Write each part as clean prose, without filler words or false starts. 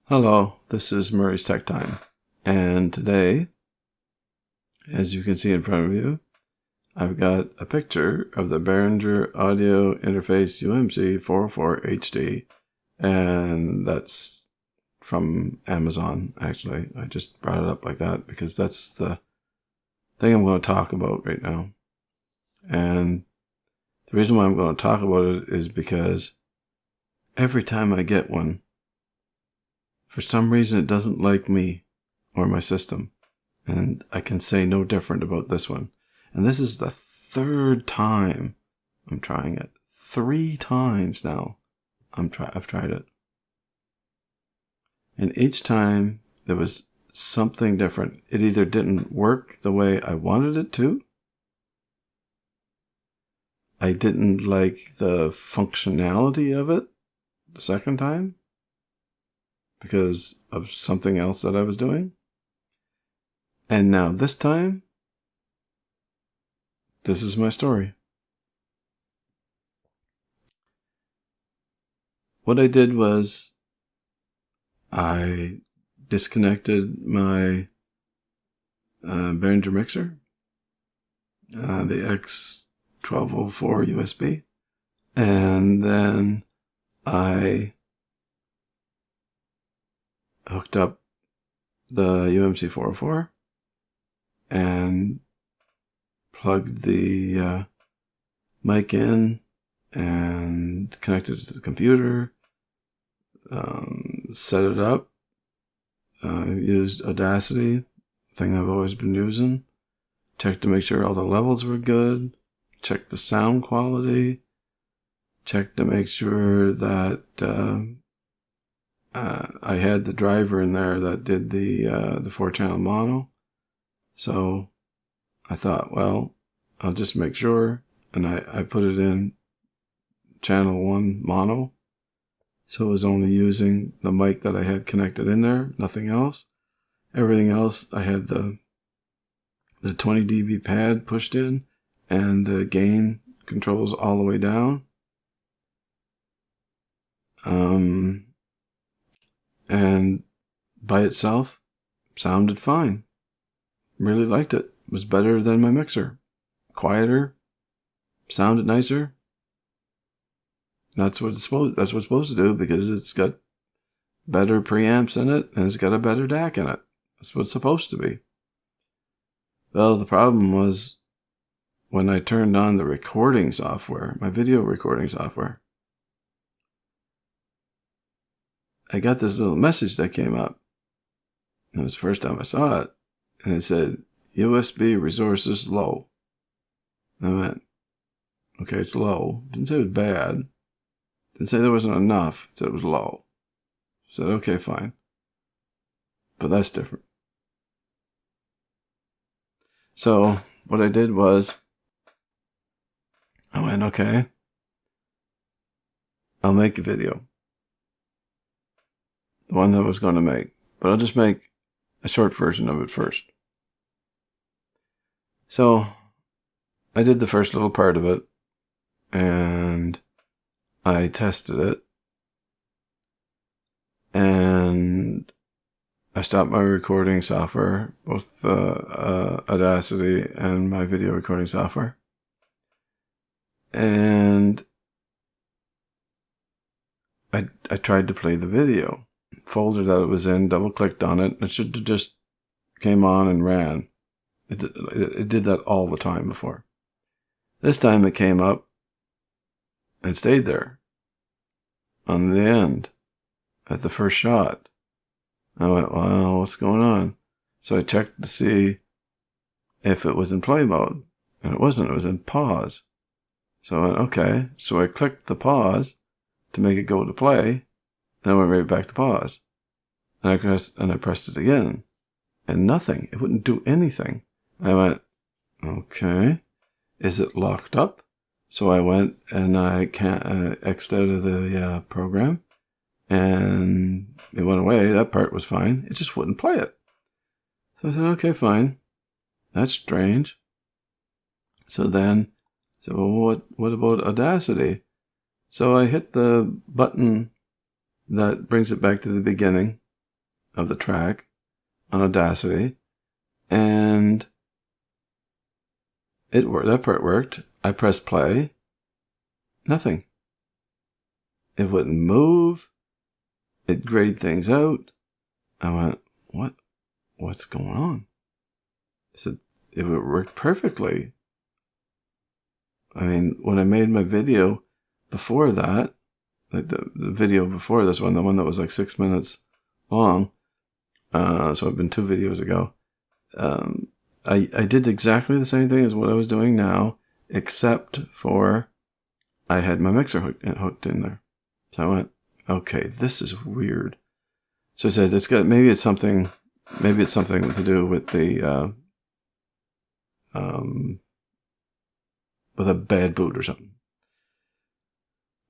Hello, this is Murray's Tech Time, and today, as you can see in front of you, I've got a picture of the Behringer audio interface UMC404HD, and that's from Amazon, actually. I just brought it up like that because that's the thing I'm going to talk about right now. And the reason why I'm going to talk about it is because every time I get one, for some reason, it doesn't like me or my system, and I can say no different about this one. And this is the third time I'm trying it. 3 times now I've tried it. And each time there was something different. It either didn't work the way I wanted it to, I didn't like the functionality of it the second time, because of something else that I was doing. And now this time, this is my story. What I did was I disconnected my Behringer mixer, the X1204 USB, and then I hooked up the UMC404 and plugged the mic in and connected it to the computer, set it up, used Audacity, thing I've always been using, checked to make sure all the levels were good, checked the sound quality, checked to make sure that I had the driver in there that did the 4-channel mono. So I thought, well, I'll just make sure, and I put it in channel 1 mono. So it was only using the mic that I had connected in there, nothing else. Everything else, I had the 20 dB pad pushed in, and the gain controls all the way down. And by itself, sounded fine. Really liked it. It was better than my mixer. Quieter, sounded nicer. That's what it's supposed to do, because it's got better preamps in it and it's got a better DAC in it. That's what it's supposed to be. Well, the problem was when I turned on the recording software, my video recording software, I got this little message that came up. It was the first time I saw it, and it said, USB resources low. I went, okay, it's low. Didn't say it was bad. Didn't say there wasn't enough. It said it was low. I said, okay, fine. But that's different. So what I did was, I went, okay, I'll make a video. The one that I was going to make. But I'll just make a short version of it first. So I did the first little part of it, and I tested it, and I stopped my recording software, both Audacity and my video recording software, and I tried to play the video. Folder that it was in, double-clicked on it, and it should have just came on and ran. It did that all the time before. This time it came up and stayed there on the end at the first shot. I went, well, what's going on? So I checked to see if it was in play mode, and it wasn't. It was in pause. So I went, okay. So I clicked the pause to make it go to play, and I went right back to pause. And I pressed it again, and nothing. It wouldn't do anything. I went, okay, is it locked up? So I went and I X'd out of the program, and it went away. That part was fine. It just wouldn't play it. So I said, okay, fine. That's strange. So then I said, well, what about Audacity? So I hit the button that brings it back to the beginning, of the track on Audacity, and it worked. That part worked. I pressed play. Nothing. It wouldn't move. It grayed things out. I went, what? What's going on? I said, it worked perfectly. I mean, when I made my video before that, like the video before this one, the one that was like 6 minutes long, so it'd been 2 videos ago, I did exactly the same thing as what I was doing now, except for I had my mixer hooked in there. So I went, okay, this is weird. So I said, maybe it's something to do with the with a bad boot or something.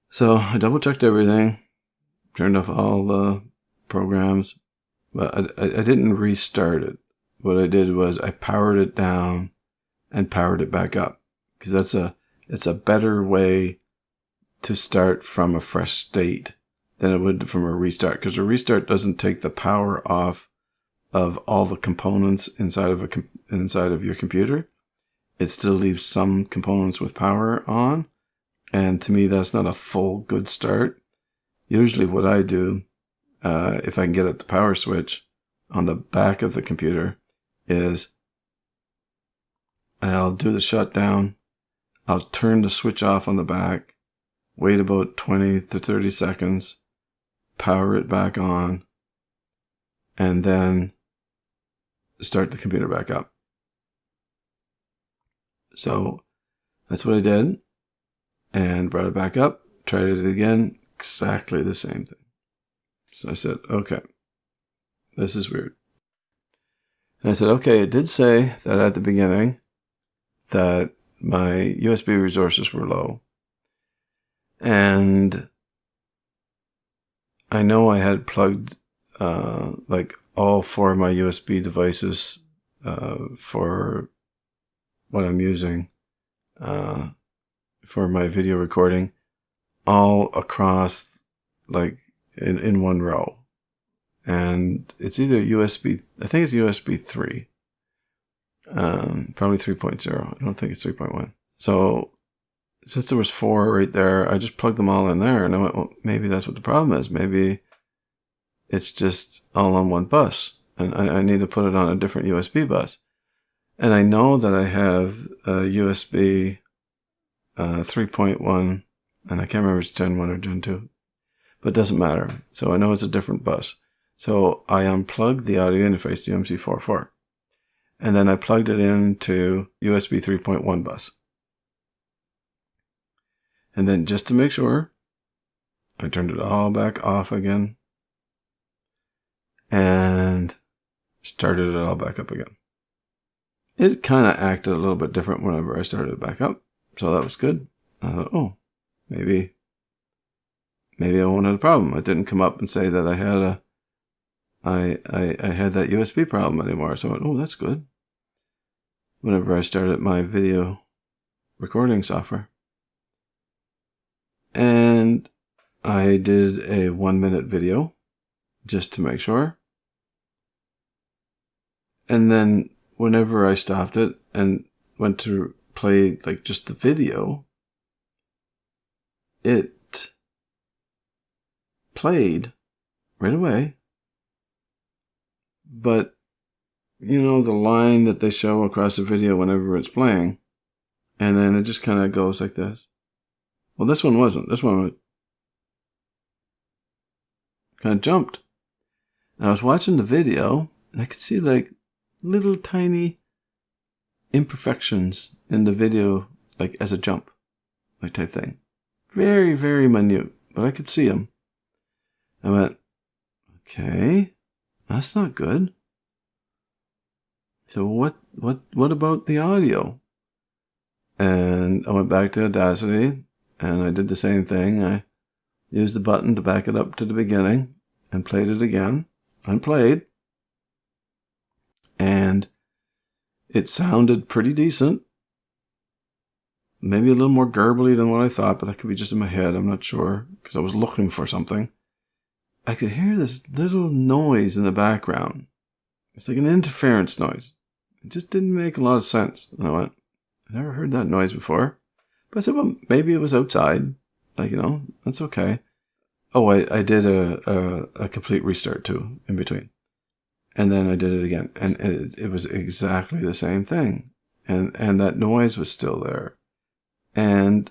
So I double checked everything, turned off all the programs, but I didn't restart it. What I did was I powered it down and powered it back up, because it's a better way to start from a fresh state than it would from a restart, because a restart doesn't take the power off of all the components inside of your computer. It still leaves some components with power on, and to me that's not a full good start. Usually what I do, if I can get at the power switch on the back of the computer, is I'll do the shutdown, I'll turn the switch off on the back, wait about 20 to 30 seconds, power it back on, and then start the computer back up. So that's what I did, and brought it back up, tried it again, exactly the same thing. So I said, okay, this is weird. And I said, okay, it did say that at the beginning that my USB resources were low. And I know I had plugged like all 4 of my USB devices for what I'm using for my video recording, all across, like in one row. And it's either USB, I think it's USB 3, probably 3.0. I don't think it's 3.1. So since there was 4 right there, I just plugged them all in there, and I went, well, maybe that's what the problem is. Maybe it's just all on one bus, and I need to put it on a different USB bus. And I know that I have a USB 3.1, and I can't remember if it's Gen 1 or Gen 2, but it doesn't matter. So I know it's a different bus. So I unplugged the audio interface to UMC404, and then I plugged it into USB 3.1 bus. And then just to make sure, I turned it all back off again and started it all back up again. It kind of acted a little bit different whenever I started it back up, so that was good. I thought, oh, maybe I won't have a problem. It didn't come up and say that I had I had that USB problem anymore. So I went, oh, that's good. Whenever I started my video recording software. And I did a 1-minute video just to make sure. And then whenever I stopped it and went to play like just the video, it played right away. But, you know, the line that they show across the video whenever it's playing, and then it just kind of goes like this. Well, this one wasn't. This one kind of jumped. And I was watching the video, and I could see like little tiny imperfections in the video, like as a jump, like type thing. Very, very minute, but I could see them. I went, okay, that's not good. So what about the audio? And I went back to Audacity, and I did the same thing. I used the button to back it up to the beginning and played it again. Unplayed. And it sounded pretty decent. Maybe a little more garbly than what I thought, but that could be just in my head. I'm not sure, because I was looking for something. I could hear this little noise in the background. It's like an interference noise. It just didn't make a lot of sense. And I went, I never heard that noise before. But I said, well, maybe it was outside. Like, that's okay. Oh, I did a complete restart too in between. And then I did it again. And it was exactly the same thing. And that noise was still there. And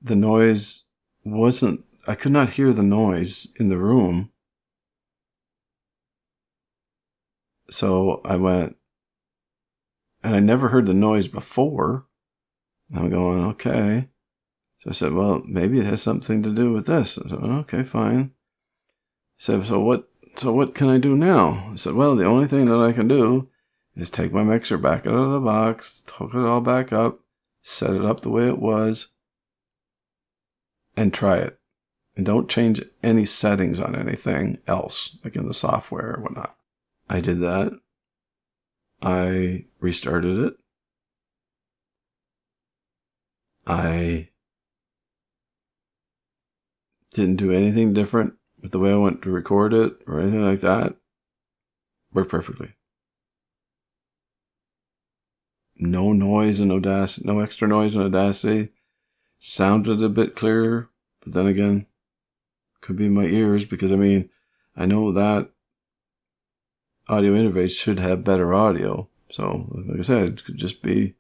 the noise wasn't, I could not hear the noise in the room. So I went, and I never heard the noise before. I'm going, okay. So I said, well, maybe it has something to do with this. I said, well, okay, fine. I said, so what can I do now? I said, well, the only thing that I can do is take my mixer back out of the box, hook it all back up, set it up the way it was, and try it. And don't change any settings on anything else, like in the software or whatnot. I did that. I restarted it. I didn't do anything different with the way I went to record it or anything like that. Worked perfectly. No noise in Audacity, no extra noise in Audacity. Sounded a bit clearer, but then again, could be my ears because I know that audio interface should have better audio. So, like I said, it could just be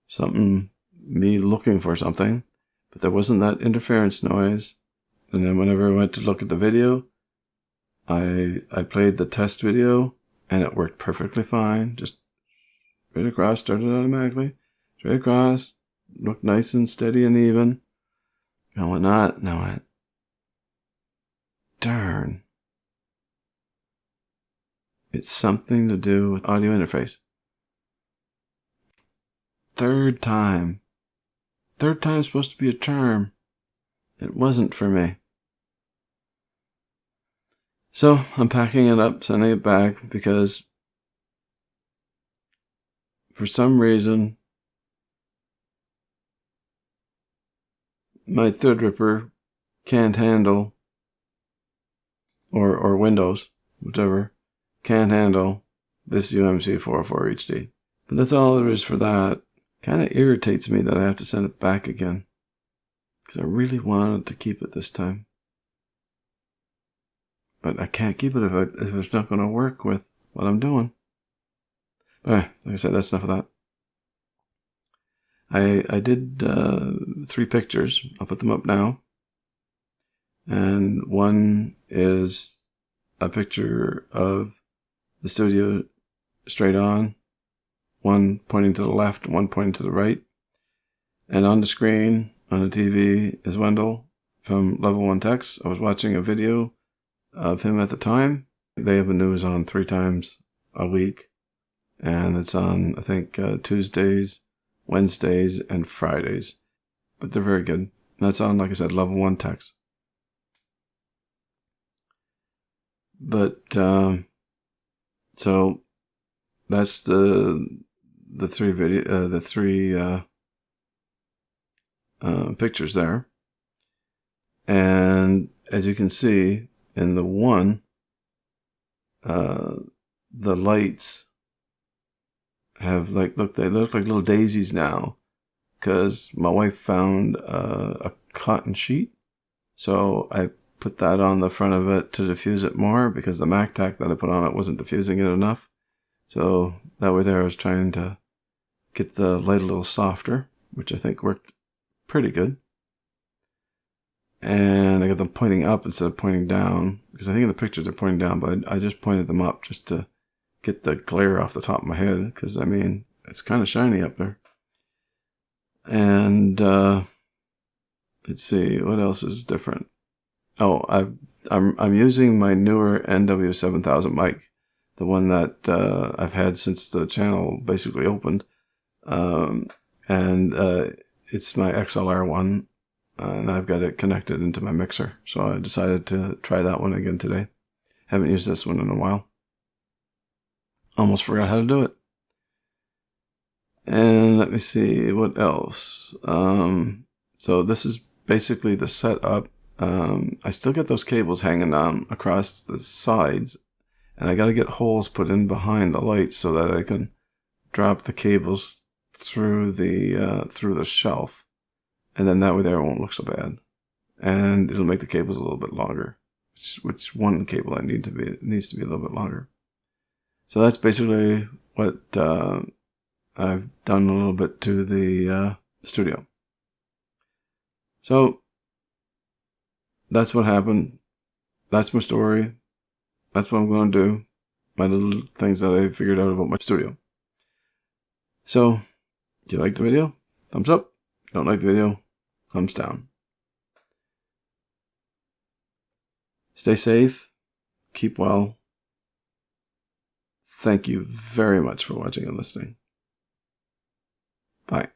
something, me looking for something, but there wasn't that interference noise. And then whenever I went to look at the video, I played the test video and it worked perfectly fine. Just straight across, started automatically, straight across, looked nice and steady and even. And whatnot. Now I went, darn. It's something to do with audio interface. Third time's supposed to be a charm. It wasn't for me. So I'm packing it up, sending it back because for some reason my Threadripper can't handle, or Windows, whichever, can't handle this UMC404HD. But that's all there is for that. Kind of irritates me that I have to send it back again. Because I really wanted to keep it this time. But I can't keep it if it's not going to work with what I'm doing. Alright, like I said, that's enough of that. I did 3 pictures. I'll put them up now. And one is a picture of the studio straight on. One pointing to the left, one pointing to the right. And on the screen, on the TV, is Wendell from Level 1 Techs. I was watching a video of him at the time. They have the news on 3 times a week. And it's on, I think, Tuesdays, Wednesdays, and Fridays. But they're very good. And that's on, like I said, Level 1 Techs. But, so, that's the 3 video, the 3 pictures there. And as you can see in the one, the lights have they look like little daisies now, because my wife found a cotton sheet, so I put that on the front of it to diffuse it more, because the Mac tack that I put on it wasn't diffusing it enough. So that way there I was trying to get the light a little softer, which I think worked pretty good. And I got them pointing up instead of pointing down, because I think in the pictures they're pointing down, but I just pointed them up just to get the glare off the top of my head, because it's kind of shiny up there. And let's see what else is different. Oh, I'm using my newer NW7000 mic, the one that I've had since the channel basically opened, and it's my XLR one, and I've got it connected into my mixer. So I decided to try that one again today. Haven't used this one in a while. Almost forgot how to do it. And let me see what else. So this is basically the setup I still get those cables hanging down across the sides, and I got to get holes put in behind the lights so that I can drop the cables through the shelf, and then that way there it won't look so bad, and it'll make the cables a little bit longer. Which one cable needs to be a little bit longer. So that's basically what I've done a little bit to the studio. So that's what happened. That's my story. That's what I'm going to do. My little things that I figured out about my studio. So, do you like the video? Thumbs up. Don't like the video? Thumbs down. Stay safe. Keep well. Thank you very much for watching and listening. Bye.